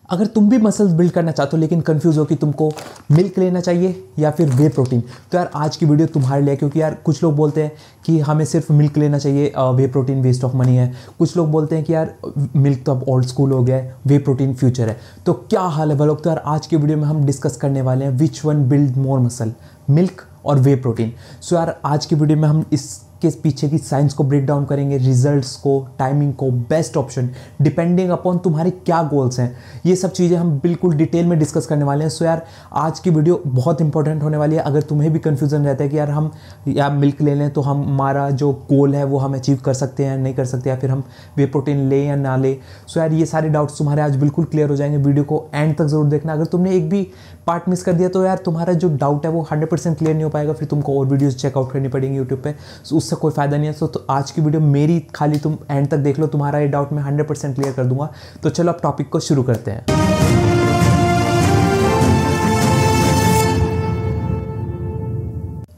अगर तुम भी मसल्स बिल्ड करना चाहते हो लेकिन कंफ्यूज हो कि तुमको मिल्क लेना चाहिए या फिर वे प्रोटीन, तो यार आज की वीडियो तुम्हारे लिए, क्योंकि यार कुछ लोग बोलते हैं कि हमें सिर्फ मिल्क लेना चाहिए, वे प्रोटीन वेस्ट ऑफ मनी है। कुछ लोग बोलते हैं कि यार मिल्क तो अब ओल्ड स्कूल हो गया है, वे प्रोटीन फ्यूचर है। तो क्या हाल है भाई लोग? तो यार आज की वीडियो में हम डिस्कस करने वाले हैं which one build more muscle, milk और वे प्रोटीन। सो यार आज की वीडियो में हम इसके पीछे की साइंस को ब्रेक डाउन करेंगे, रिजल्ट्स को, टाइमिंग को, बेस्ट ऑप्शन डिपेंडिंग अपॉन तुम्हारे क्या गोल्स हैं, ये सब चीज़ें हम बिल्कुल डिटेल में डिस्कस करने वाले हैं। सो यार आज की वीडियो बहुत इंपॉर्टेंट होने वाली है। अगर तुम्हें भी कन्फ्यूजन रहता है कि यार हम या मिल्क ले लें तो हमारा जो गोल है वो हम अचीव कर सकते हैं नहीं कर सकते, या फिर हम वे प्रोटीन लें या ना ले। सो यार ये सारे डाउट्स तुम्हारे आज बिल्कुल क्लियर हो जाएंगे। वीडियो को एंड तक जरूर देखना। अगर तुमने एक भी पार्ट मिस कर दिया तो यार तुम्हारा जो डाउट है वो 100% क्लियर नहीं हो पाएगा, फिर तुमको और वीडियोस चेकआउट करनी पड़ेंगी यूट्यूब पे। सो उससे कोई फायदा नहीं है। तो आज की वीडियो मेरी खाली तुम एंड तक देख लो, तुम्हारा ये डाउट मैं 100% क्लियर कर दूंगा। तो चलो अब टॉपिक को शुरू करते हैं।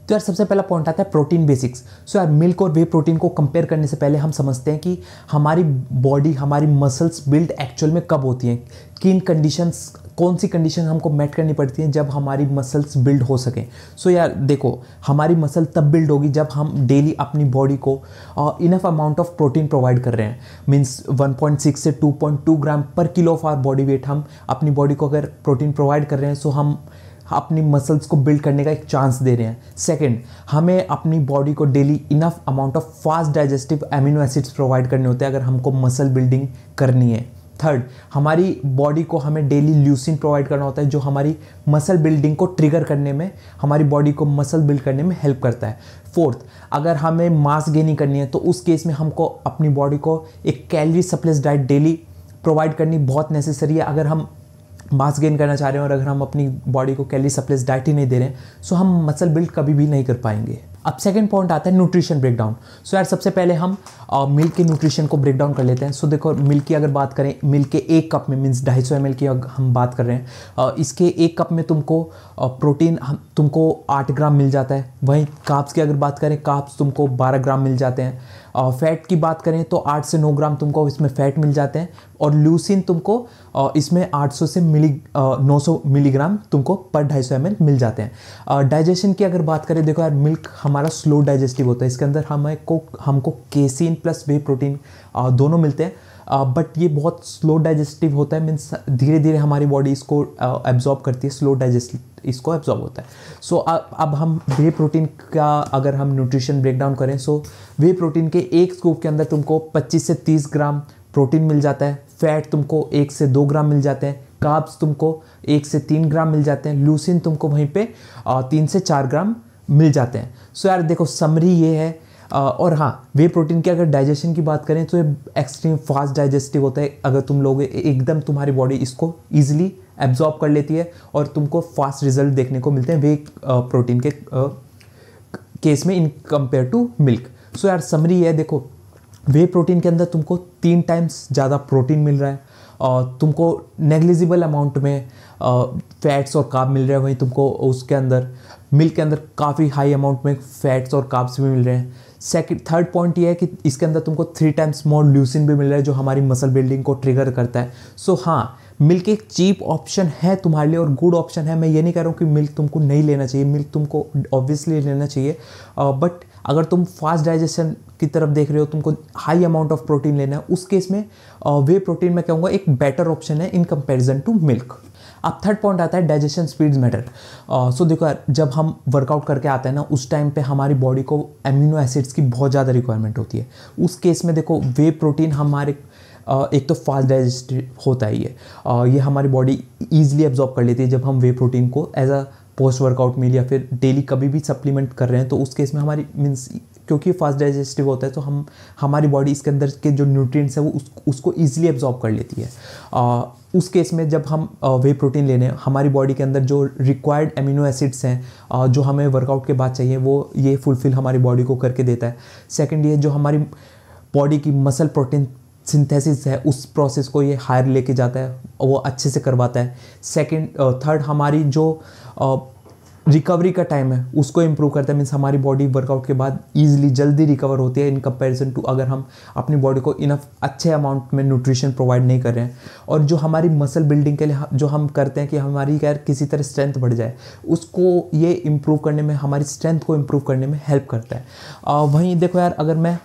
तो यार सबसे पहला पॉइंट आता है प्रोटीन बेसिक्स। सो यार मिल्क और वे प्रोटीन को कंपेयर करने से पहले हम समझते हैं कि हमारी बॉडी, हमारी मसल्स बिल्ड एक्चुअल में कब होती हैं, किन कंडीशंस, कौन सी कंडीशन हमको मेट करनी पड़ती है जब हमारी मसल्स बिल्ड हो सकें। सो यार देखो, हमारी मसल तब बिल्ड होगी जब हम डेली अपनी बॉडी को enough amount of protein provide कर रहे हैं। मीन्स 1.6 से 2.2 gram per kilo of our body weight हम अपनी बॉडी को अगर प्रोटीन प्रोवाइड कर रहे हैं, सो हम अपनी मसल्स को बिल्ड करने का एक चांस दे रहे हैं। सेकंड, हमें अपनी बॉडी को daily enough amount of fast digestive amino acids provide करने होते हैं अगर हमको मसल बिल्डिंग करनी है। थर्ड, हमारी बॉडी को हमें डेली ल्यूसिन प्रोवाइड करना होता है जो हमारी मसल बिल्डिंग को ट्रिगर करने में, हमारी बॉडी को मसल बिल्ड करने में हेल्प करता है। फोर्थ, अगर हमें मास गेनिंग करनी है तो उस केस में हमको अपनी बॉडी को एक calorie surplus diet daily provide करनी बहुत नेसेसरी है। अगर हम मास गेन करना चाह रहे हैं और अगर हम अपनी बॉडी को कैलोरी सरप्लस डाइट ही नहीं दे रहे हैं, सो हम मसल बिल्ड कभी भी नहीं कर पाएंगे। अब सेकंड पॉइंट आता है न्यूट्रिशन ब्रेकडाउन। सो यार सबसे पहले हम मिल्क के न्यूट्रिशन को ब्रेक डाउन कर लेते हैं। सो देखो, मिल्क की अगर बात करें, मिल्क के एक कप में, मीन्स 250 ml की हम बात कर रहे हैं, इसके एक कप में तुमको प्रोटीन तुमको 8 ग्राम मिल जाता है। वहीं कार्ब्स की अगर बात करें, कार्ब्स तुमको 12 ग्राम मिल जाते हैं। फैट की बात करें तो 8 से 9 ग्राम तुमको इसमें फैट मिल जाते हैं, और ल्यूसिन तुमको इसमें 800 से 900 मिलीग्राम तुमको पर 250 ml मिल जाते हैं। डाइजेशन की अगर बात करें, देखो यार मिल्क हमारा स्लो डाइजेस्टिव होता है, इसके अंदर हमको केसीन प्लस वे प्रोटीन दोनों मिलते हैं, बट ये बहुत स्लो डाइजेस्टिव होता है। मीन्स धीरे धीरे हमारी बॉडी इसको एब्जॉर्ब करती है, स्लो डाइजेस्टिव इसको एब्जॉर्ब होता है। सो अब हम वे प्रोटीन का अगर हम न्यूट्रिशन ब्रेकडाउन करें, सो वे प्रोटीन के एक स्कूप के अंदर तुमको 25 से 30 ग्राम प्रोटीन मिल जाता है। फैट तुमको 1 से 2 ग्राम मिल जाते हैं। कार्ब्स तुमको 1 से 3 ग्राम मिल जाते हैं। ल्यूसिन तुमको वहीं पे 3 से 4 ग्राम मिल जाते हैं। सो यार देखो, समरी ये है। और हाँ, वे प्रोटीन की अगर डाइजेशन की बात करें तो ये एक्सट्रीम फास्ट डाइजेस्टिव होता है। अगर तुम लोग एकदम, तुम्हारी बॉडी इसको ईजिली एब्जॉर्ब कर लेती है और तुमको फास्ट रिजल्ट देखने को मिलते हैं वे प्रोटीन के केस में इन कंपेयर टू मिल्क। सो यार समरी है, देखो वे प्रोटीन के अंदर तुमको 3 टाइम्स ज़्यादा प्रोटीन मिल रहा है, और तुमको नेग्लिजिबल अमाउंट में फैट्स और कार्ब मिल रहे हैं। वहीं तुमको उसके अंदर मिल्क के अंदर काफ़ी हाई अमाउंट में फैट्स और कार्ब्स भी मिल रहे हैं। थर्ड पॉइंट ये है कि इसके अंदर तुमको 3 टाइम्स मोर ल्यूसिन भी मिल रहा है जो हमारी मसल बिल्डिंग को ट्रिगर करता है। सो हाँ, मिल्क एक चीप ऑप्शन है तुम्हारे लिए और गुड ऑप्शन है। मैं ये नहीं कह रहा हूँ कि मिल्क तुमको नहीं लेना चाहिए, मिल्क तुमको ऑब्वियसली लेना चाहिए, बट अगर तुम फास्ट डाइजेशन की तरफ देख रहे हो, तुमको हाई अमाउंट ऑफ प्रोटीन लेना है, उस केस में वे प्रोटीन मैं कहूँगा एक बेटर ऑप्शन है इन कंपैरिजन टू मिल्क। अब थर्ड पॉइंट आता है डाइजेशन स्पीड्स मैटर। सो देखो यार, जब हम वर्कआउट करके आते हैं ना, उस टाइम पे हमारी बॉडी को एमिनो एसिड्स की बहुत ज़्यादा रिक्वायरमेंट होती है। उस केस में देखो, वे प्रोटीन हमारे एक तो फास्ट डाइजेस्टिव होता है, ये हमारी बॉडी ईजिली एब्जॉर्ब कर लेती है। जब हम वे प्रोटीन को as a post workout meal या फिर डेली कभी भी सप्लीमेंट कर रहे हैं, तो उस केस में हमारी मीन्स क्योंकि फास्ट डाइजेस्टिव होता है तो हमारी बॉडी इसके अंदर के जो न्यूट्रिएंट्स है वो उसको ईजिली एब्जॉर्ब कर लेती है। उस केस में जब हम वे प्रोटीन लेने, हमारी बॉडी के अंदर जो रिक्वायर्ड एमिनो एसिड्स हैं जो हमें वर्कआउट के बाद चाहिए, वो ये फुलफिल हमारी बॉडी को करके देता है। सेकेंड, ये जो हमारी बॉडी की मसल प्रोटीन सिंथेसिस है उस प्रोसेस को ये हायर लेके जाता है, वो अच्छे से करवाता है। थर्ड, हमारी जो रिकवरी का टाइम है उसको इम्प्रूव करता है। मीन्स हमारी बॉडी वर्कआउट के बाद ईजिली जल्दी रिकवर होती है इन कंपैरिजन टू अगर हम अपनी बॉडी को इनफ अच्छे अमाउंट में न्यूट्रिशन प्रोवाइड नहीं कर रहे हैं। और जो हमारी मसल बिल्डिंग के लिए जो हम करते हैं कि हमारी क्या किसी तरह स्ट्रेंथ बढ़ जाए, उसको ये इम्प्रूव करने में, हमारी स्ट्रेंथ को इम्प्रूव करने में हेल्प करता है। वहीं देखो यार, अगर मैं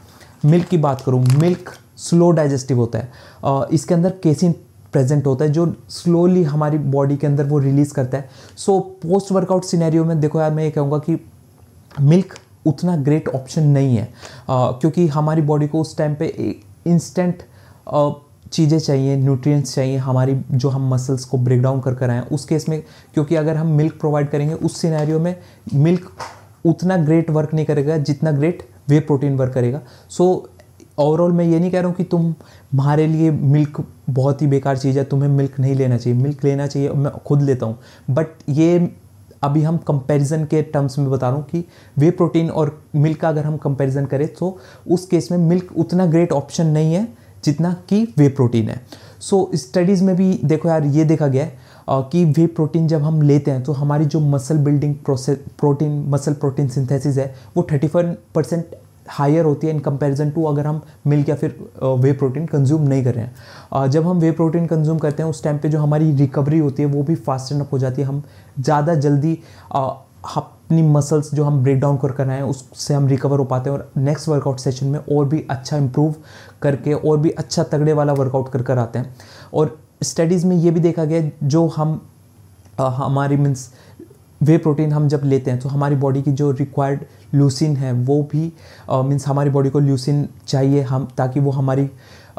मिल्क की बात करूँ, मिल्क स्लो डाइजेस्टिव होता है। इसके अंदर केसिन प्रेजेंट होता है जो स्लोली हमारी बॉडी के अंदर वो रिलीज़ करता है। सो पोस्ट वर्कआउट सिनेरियो में देखो यार, मैं ये कहूँगा कि मिल्क उतना ग्रेट ऑप्शन नहीं है, क्योंकि हमारी बॉडी को उस टाइम पे इंस्टेंट चीज़ें चाहिए, न्यूट्रिएंट्स चाहिए हमारी, जो हम मसल्स को ब्रेक डाउन कर कर आए हैं। उस केस में क्योंकि अगर हम मिल्क प्रोवाइड करेंगे उस सिनेरियो में मिल्क उतना ग्रेट वर्क नहीं करेगा जितना ग्रेट वे प्रोटीन वर्क करेगा। सो ओवरऑल मैं ये नहीं कह रहा हूँ कि तुम्हारे लिए मिल्क बहुत ही बेकार चीज़ है, तुम्हें मिल्क नहीं लेना चाहिए, मिल्क लेना चाहिए, मैं खुद लेता हूँ। बट ये अभी हम कंपैरिजन के टर्म्स में बता रहा हूँ कि वे प्रोटीन और मिल्क का अगर हम कंपैरिजन करें तो उस केस में मिल्क उतना ग्रेट ऑप्शन नहीं है जितना कि वे प्रोटीन है। सो स्टडीज़ में भी देखो यार, ये देखा गया है कि वे प्रोटीन जब हम लेते हैं तो हमारी जो muscle building process muscle protein synthesis है वो 35% हायर होती है इन कंपैरिजन टू अगर हम मिल्क या फिर वे प्रोटीन कंज्यूम नहीं कर रहे हैं। जब हम वे प्रोटीन कंज्यूम करते हैं उस टाइम पे जो हमारी रिकवरी होती है वो भी फास्ट एनफ हो जाती है, हम ज़्यादा जल्दी अपनी मसल्स जो हम ब्रेक डाउन कर रहे हैं उससे हम रिकवर हो पाते हैं और नेक्स्ट वर्कआउट सेशन में और भी अच्छा इंप्रूव करके और भी अच्छा तगड़े वाला वर्कआउट कर आते हैं। और स्टडीज़ में ये भी देखा गया, जो हम हमारी मीन्स वे प्रोटीन हम जब लेते हैं तो हमारी बॉडी की जो रिक्वायर्ड ल्यूसिन है वो भी मीन्स हमारी बॉडी को ल्यूसिन चाहिए हम, ताकि वो हमारी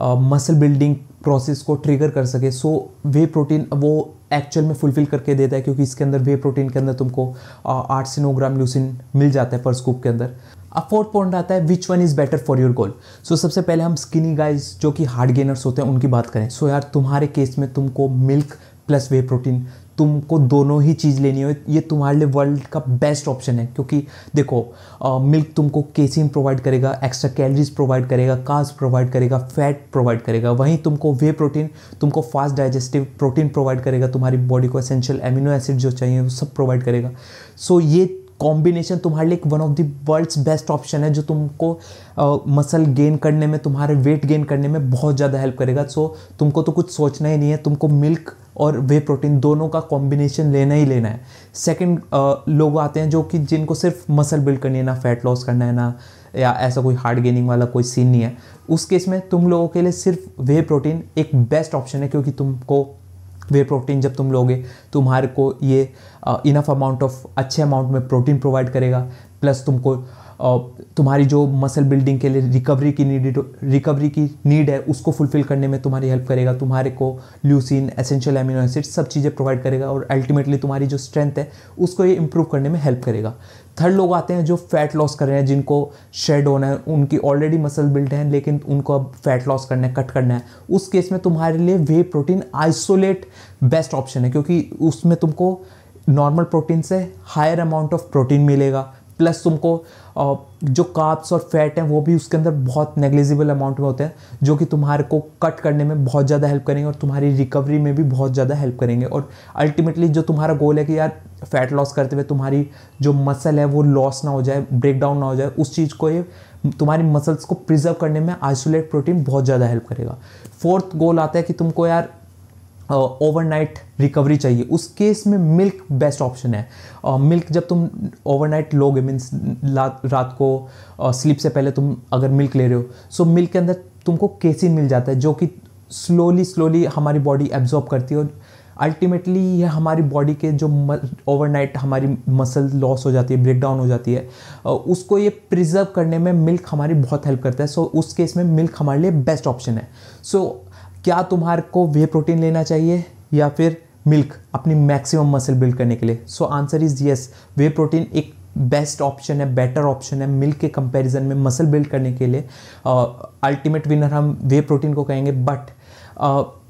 मसल बिल्डिंग प्रोसेस को ट्रिगर कर सके। सो वे प्रोटीन वो एक्चुअल में फुलफिल करके देता है, क्योंकि इसके अंदर वे प्रोटीन के अंदर तुमको 8 से 9 ग्राम ल्यूसिन मिल जाता है पर स्कूप के अंदर। अब फोर्थ पॉइंट आता है which one is better for your goal. So सबसे पहले हम स्किनी गाइज जो कि हार्ड गेनर्स होते हैं उनकी बात करें। सो यार, तुम्हारे केस में तुमको मिल्क प्लस वे प्रोटीन, तुमको दोनों ही चीज़ लेनी हो, ये तुम्हारे लिए वर्ल्ड का बेस्ट ऑप्शन है। क्योंकि देखो मिल्क तुमको केसिन प्रोवाइड करेगा, एक्स्ट्रा कैलोरीज प्रोवाइड करेगा, कार्ब्स प्रोवाइड करेगा, फैट प्रोवाइड करेगा। वहीं तुमको वे प्रोटीन तुमको फास्ट डाइजेस्टिव प्रोटीन प्रोवाइड करेगा, तुम्हारी बॉडी को एसेंशियल एमिनो एसिड जो चाहिए वो सब प्रोवाइड करेगा। सो ये कॉम्बिनेशन तुम्हारे लिए one of the world's best option है, जो तुमको मसल गेन करने में, तुम्हारे वेट गेन करने में बहुत ज़्यादा हेल्प करेगा। सो तुमको तो कुछ सोचना ही नहीं है, तुमको मिल्क और वे प्रोटीन दोनों का कॉम्बिनेशन लेना ही लेना है। सेकंड, लोग आते हैं जो कि जिनको सिर्फ मसल बिल्ड करनी है, ना फैट लॉस करना है, ना या ऐसा कोई हार्ड गेनिंग वाला कोई सीन नहीं है। उस केस में तुम लोगों के लिए सिर्फ वे प्रोटीन एक बेस्ट ऑप्शन है, क्योंकि तुमको वे प्रोटीन जब तुम लोगे तुम्हारे को ये इनफ अमाउंट ऑफ अच्छे अमाउंट में प्रोटीन प्रोवाइड करेगा, प्लस तुमको तुम्हारी जो मसल बिल्डिंग के लिए रिकवरी की नीड है उसको फुलफिल करने में तुम्हारी हेल्प करेगा, तुम्हारे को ल्यूसिन, एसेंशियल एमिनो एसिड सब चीज़ें प्रोवाइड करेगा और अल्टीमेटली तुम्हारी जो स्ट्रेंथ है उसको ये इंप्रूव करने में हेल्प करेगा। थर्ड, लोग आते हैं जो फैट लॉस कर रहे हैं, जिनको शेड होना है, उनकी ऑलरेडी मसल बिल्ड है लेकिन उनको अब फैट लॉस करना है, कट करना है। उस केस में तुम्हारे लिए वे प्रोटीन आइसोलेट बेस्ट ऑप्शन है, क्योंकि उसमें तुमको नॉर्मल प्रोटीन से हायर अमाउंट ऑफ प्रोटीन मिलेगा, प्लस तुमको जो कार्ब्स और फैट हैं वो भी उसके अंदर बहुत नेग्लिजिबल अमाउंट में होते हैं, जो कि तुम्हारे को कट करने में बहुत ज़्यादा हेल्प करेंगे और तुम्हारी रिकवरी में भी बहुत ज़्यादा हेल्प करेंगे। और अल्टीमेटली जो तुम्हारा गोल है कि यार फैट लॉस करते हुए तुम्हारी जो मसल है वो लॉस ना हो जाए, ब्रेक डाउन ना हो जाए, उस चीज़ को ये तुम्हारी मसल्स को प्रिजर्व करने में आइसोलेट प्रोटीन बहुत ज़्यादा हेल्प करेगा। फोर्थ गोल आता है कि तुमको यार ओवरनाइट रिकवरी चाहिए, उस केस में मिल्क बेस्ट ऑप्शन है। मिल्क जब तुम ओवरनाइट लोगे, मीन्स रात को स्लीप से पहले तुम अगर मिल्क ले रहे हो, सो मिल्क के अंदर तुमको केसिन मिल जाता है, जो कि स्लोली हमारी बॉडी एब्जॉर्ब करती है और अल्टीमेटली ये हमारी बॉडी के जो ओवरनाइट हमारी मसल लॉस हो जाती है, ब्रेक डाउन हो जाती है, उसको ये प्रिजर्व करने में मिल्क हमारी बहुत हेल्प करता है। सो उस केस में मिल्क हमारे लिए बेस्ट ऑप्शन है। सो क्या तुम्हारे को वे प्रोटीन लेना चाहिए या फिर मिल्क अपनी मैक्सिमम मसल बिल्ड करने के लिए? So answer is yes, way protein एक बेस्ट ऑप्शन है, बेटर ऑप्शन है मिल्क के कंपैरिजन में मसल बिल्ड करने के लिए। अल्टीमेट विनर हम वे प्रोटीन को कहेंगे, बट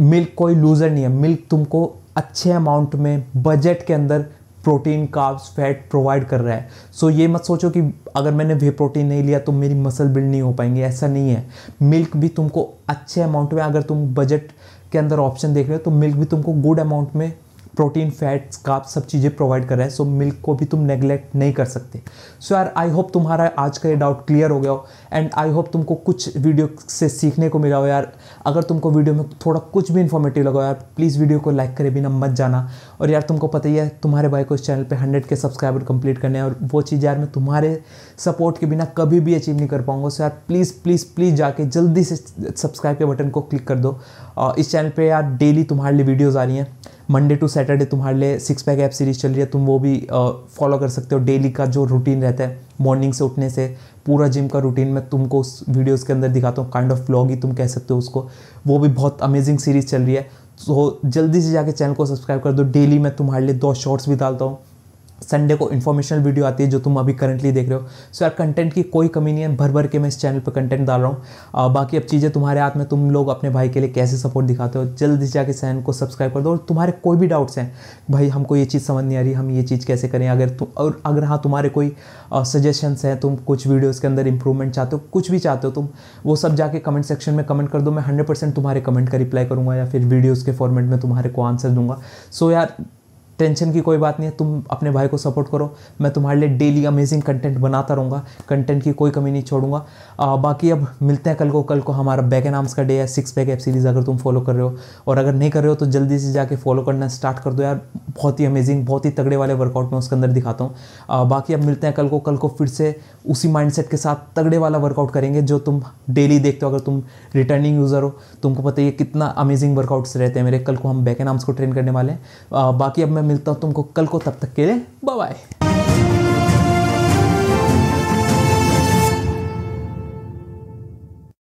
मिल्क कोई लूज़र नहीं है। मिल्क तुमको अच्छे अमाउंट में बजट के अंदर प्रोटीन, कार्ब्स, फैट प्रोवाइड कर रहा है। सो ये मत सोचो कि अगर मैंने वे प्रोटीन नहीं लिया तो मेरी मसल बिल्ड नहीं हो पाएंगी, ऐसा नहीं है। मिल्क भी तुमको अच्छे अमाउंट में, अगर तुम बजट के अंदर ऑप्शन देख रहे हो तो मिल्क भी तुमको गुड अमाउंट में प्रोटीन, फैट्स, कार्ब्स सब चीज़ें प्रोवाइड कर रहा है। सो मिल्क को भी तुम नेग्लेक्ट नहीं कर सकते। सो यार आई होप तुम्हारा आज का ये डाउट क्लियर हो गया हो एंड आई होप तुमको कुछ वीडियो से सीखने को मिला हो यार। अगर तुमको वीडियो में थोड़ा कुछ भी इन्फॉर्मेटिव लगा यार, प्लीज़ वीडियो को लाइक करे बिना मत जाना। और यार तुमको पता ही है तुम्हारे भाई को इस चैनल पे 100 के सब्सक्राइबर कंप्लीट करने हैं और वो चीज़ यार मैं तुम्हारे सपोर्ट के बिना कभी भी अचीव नहीं कर पाऊंगा। सो यार प्लीज़ प्लीज़ प्लीज़ जाके जल्दी से सब्सक्राइब के बटन को क्लिक कर दो। इस चैनल पे यार डेली तुम्हारे लिए वीडियोज़ आ रही हैं। मंडे टू सैटरडे तुम्हारे लिए 6 पैक ऐप सीरीज़ चल रही है, तुम वो भी फॉलो कर सकते हो। डेली का जो रूटीन रहता है मॉर्निंग से उठने से पूरा जिम का रूटीन मैं तुमको उस वीडियोस के अंदर दिखाता हूँ। काइंड ऑफ व्लॉग ही तुम कह सकते हो उसको। वो भी बहुत अमेजिंग सीरीज़ चल रही है। तो जल्दी से जाके चैनल को सब्सक्राइब कर दो। डेली मैं तुम्हारे लिए 2 शॉर्ट्स भी डालता हूँ। संडे को इन्फॉर्मेशनल वीडियो आती है जो तुम अभी करंटली देख रहे हो। सो यार कंटेंट की कोई कमी नहीं है, भर भर के मैं इस चैनल पर कंटेंट डाल रहा हूँ। बाकी अब चीज़ें तुम्हारे हाथ में, तुम लोग अपने भाई के लिए कैसे सपोर्ट दिखाते हो। जल्दी से जाके चैनल को सब्सक्राइब कर दो। और तुम्हारे कोई भी डाउट्स हैं, भाई हमको ये चीज़ समझ नहीं आ रही, हम ये चीज़ कैसे करें, अगर हाँ तुम्हारे कोई सजेशंस हैं, तुम कुछ वीडियोज़ के अंदर इंप्रूवमेंट चाहते हो, कुछ भी चाहते हो तुम, वो सब जाके कमेंट सेक्शन में कमेंट कर दो। मैं 100% तुम्हारे कमेंट का रिप्लाई करूँगा या फिर वीडियोज़ के फॉर्मेट में तुम्हारे को आंसर दूंगा। सो यार टेंशन की कोई बात नहीं है, तुम अपने भाई को सपोर्ट करो। मैं तुम्हारे लिए डेली अमेजिंग कंटेंट बनाता रहूँगा, कंटेंट की कोई कमी नहीं छोड़ूंगा। बाकी अब मिलते हैं कल को हमारा बैक एंड आर्म्स का डे है। 6 पैक ऐप सीरीज़ अगर तुम फॉलो कर रहे हो और अगर नहीं कर रहे हो तो जल्दी से जाके फॉलो करना स्टार्ट कर दो यार। बहुत ही अमेजिंग, बहुत ही तगड़े वाले वर्कआउट मैं उसके अंदर दिखाता हूँ। बाकी अब मिलते हैं कल को फिर से उसी माइंडसेट के साथ तगड़े वाला वर्कआउट करेंगे जो तुम डेली देखते हो। अगर तुम रिटर्निंग यूज़र हो तुमको पता है कितना अमेजिंग वर्कआउट्स रहते हैं मेरे। कल को हम बैक एंड आर्म्स को ट्रेन करने वाले हैं। बाकी अब मैं मिलता हूँ तुमको कल को, तब तक के लिए बाय बाय।